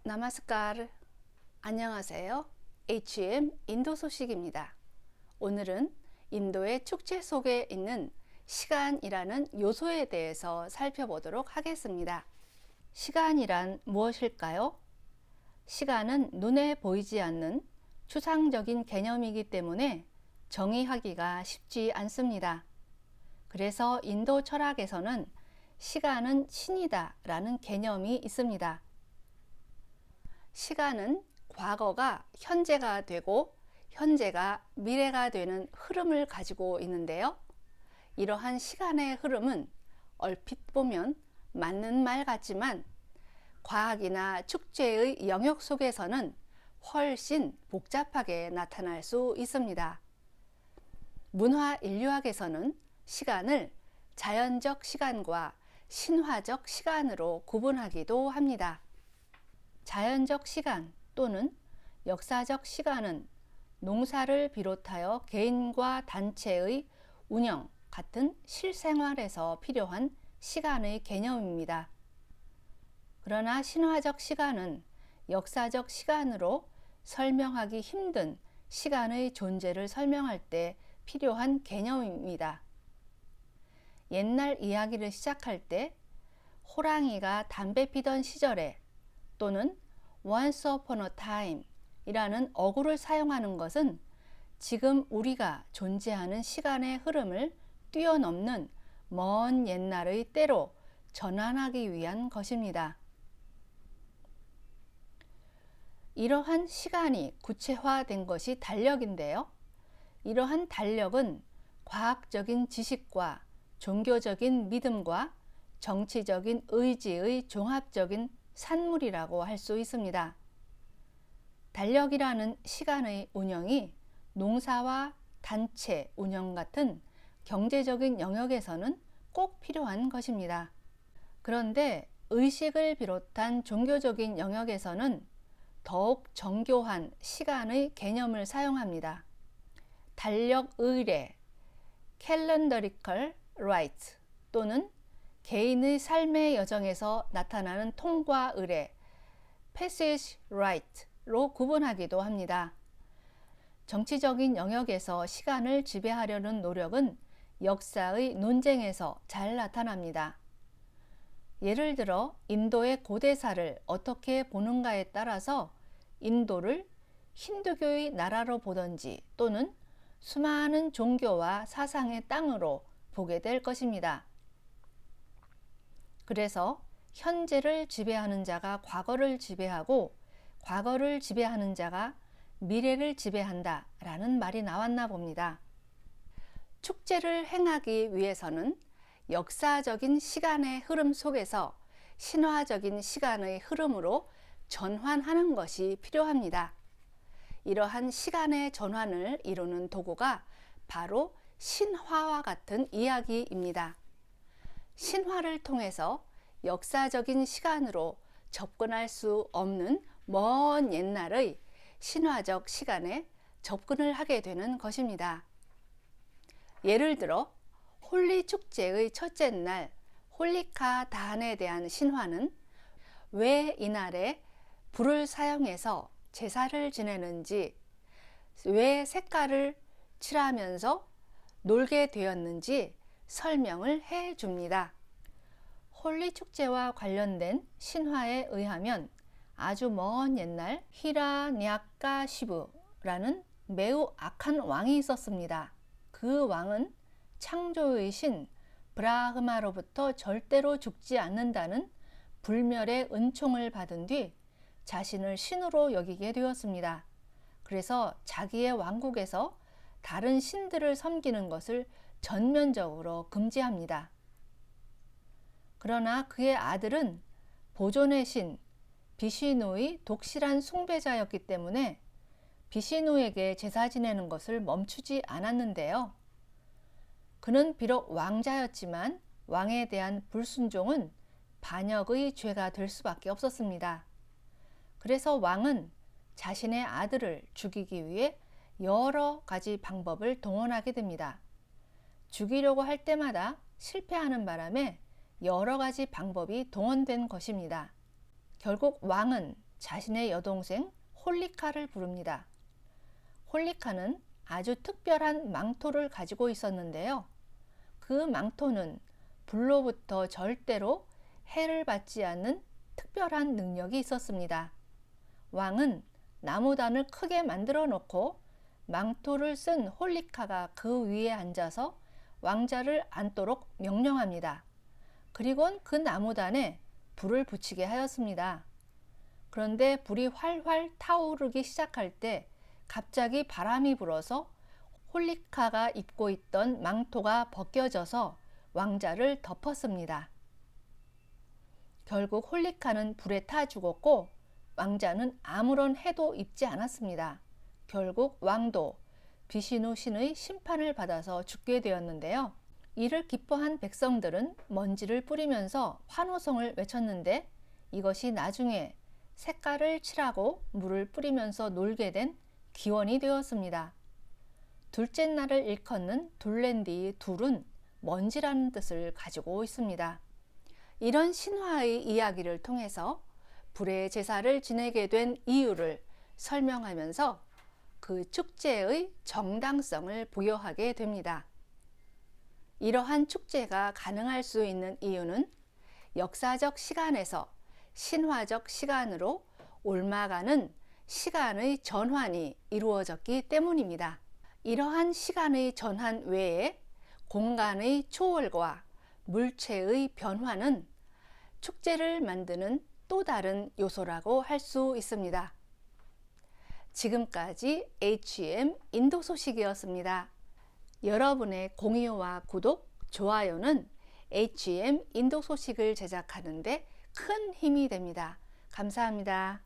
나마스카르. 안녕하세요. HM 인도 소식입니다. 오늘은 인도의 축제 속에 있는 시간이라는 요소에 대해서 살펴보도록 하겠습니다. 시간이란 무엇일까요? 시간은 눈에 보이지 않는 추상적인 개념이기 때문에 정의하기가 쉽지 않습니다. 그래서 인도 철학에서는 시간은 신이다 라는 개념이 있습니다. 시간은 과거가 현재가 되고 현재가 미래가 되는 흐름을 가지고 있는데요. 이러한 시간의 흐름은 얼핏 보면 맞는 말 같지만 과학이나 축제의 영역 속에서는 훨씬 복잡하게 나타날 수 있습니다. 문화 인류학에서는 시간을 자연적 시간과 신화적 시간으로 구분하기도 합니다. 자연적 시간 또는 역사적 시간은 농사를 비롯하여 개인과 단체의 운영 같은 실생활에서 필요한 시간의 개념입니다. 그러나 신화적 시간은 역사적 시간으로 설명하기 힘든 시간의 존재를 설명할 때 필요한 개념입니다. 옛날 이야기를 시작할 때 호랑이가 담배 피던 시절에 또는 once upon a time 이라는 어구를 사용하는 것은 지금 우리가 존재하는 시간의 흐름을 뛰어넘는 먼 옛날의 때로 전환하기 위한 것입니다. 이러한 시간이 구체화된 것이 달력인데요. 이러한 달력은 과학적인 지식과 종교적인 믿음과 정치적인 의지의 종합적인 산물이라고 할 수 있습니다. 달력이라는 시간의 운영이 농사와 단체 운영 같은 경제적인 영역에서는 꼭 필요한 것입니다. 그런데 의식을 비롯한 종교적인 영역에서는 더욱 정교한 시간의 개념을 사용합니다. 달력 의례, calendarical rite 또는 개인의 삶의 여정에서 나타나는 통과 의례, passage right로 구분하기도 합니다. 정치적인 영역에서 시간을 지배하려는 노력은 역사의 논쟁에서 잘 나타납니다. 예를 들어 인도의 고대사를 어떻게 보는가에 따라서 인도를 힌두교의 나라로 보던지 또는 수많은 종교와 사상의 땅으로 보게 될 것입니다. 그래서 현재를 지배하는 자가 과거를 지배하고 과거를 지배하는 자가 미래를 지배한다 라는 말이 나왔나 봅니다. 축제를 행하기 위해서는 역사적인 시간의 흐름 속에서 신화적인 시간의 흐름으로 전환하는 것이 필요합니다. 이러한 시간의 전환을 이루는 도구가 바로 신화와 같은 이야기입니다. 신화를 통해서 역사적인 시간으로 접근할 수 없는 먼 옛날의 신화적 시간에 접근을 하게 되는 것입니다. 예를 들어 홀리 축제의 첫째 날 홀리카 단에 대한 신화는 왜 이날에 불을 사용해서 제사를 지내는지, 왜 색깔을 칠하면서 놀게 되었는지 설명을 해 줍니다. 홀리 축제와 관련된 신화에 의하면 아주 먼 옛날 히라냐카시부라는 매우 악한 왕이 있었습니다. 그 왕은 창조의 신 브라흐마로부터 절대로 죽지 않는다는 불멸의 은총을 받은 뒤 자신을 신으로 여기게 되었습니다. 그래서 자기의 왕국에서 다른 신들을 섬기는 것을 전면적으로 금지합니다. 그러나 그의 아들은 보존의 신 비시누의 독실한 숭배자였기 때문에 비시누에게 제사 지내는 것을 멈추지 않았는데요. 그는 비록 왕자였지만 왕에 대한 불순종은 반역의 죄가 될 수밖에 없었습니다. 그래서 왕은 자신의 아들을 죽이기 위해 여러 가지 방법을 동원하게 됩니다. 죽이려고 할 때마다 실패하는 바람에 여러 가지 방법이 동원된 것입니다. 결국 왕은 자신의 여동생 홀리카를 부릅니다. 홀리카는 아주 특별한 망토를 가지고 있었는데요. 그 망토는 불로부터 절대로 해를 받지 않는 특별한 능력이 있었습니다. 왕은 나무단을 크게 만들어 놓고 망토를 쓴 홀리카가 그 위에 앉아서 왕자를 앉도록 명령합니다. 그리곤 그 나무단에 불을 붙이게 하였습니다. 그런데 불이 활활 타오르기 시작할 때 갑자기 바람이 불어서 홀리카가 입고 있던 망토가 벗겨져서 왕자를 덮었습니다. 결국 홀리카는 불에 타 죽었고 왕자는 아무런 해도 입지 않았습니다. 결국 왕도 비시누 신의 심판을 받아서 죽게 되었는데요. 이를 기뻐한 백성들은 먼지를 뿌리면서 환호성을 외쳤는데 이것이 나중에 색깔을 칠하고 물을 뿌리면서 놀게 된 기원이 되었습니다. 둘째 날을 일컫는 둘랜디의 둘은 먼지라는 뜻을 가지고 있습니다. 이런 신화의 이야기를 통해서 불의 제사를 지내게 된 이유를 설명하면서 그 축제의 정당성을 부여하게 됩니다. 이러한 축제가 가능할 수 있는 이유는 역사적 시간에서 신화적 시간으로 옮아가는 시간의 전환이 이루어졌기 때문입니다. 이러한 시간의 전환 외에 공간의 초월과 물체의 변화는 축제를 만드는 또 다른 요소라고 할 수 있습니다. 지금까지 HM 인도 소식이었습니다. 여러분의 공유와 구독, 좋아요는 HM 인도 소식을 제작하는 데 큰 힘이 됩니다. 감사합니다.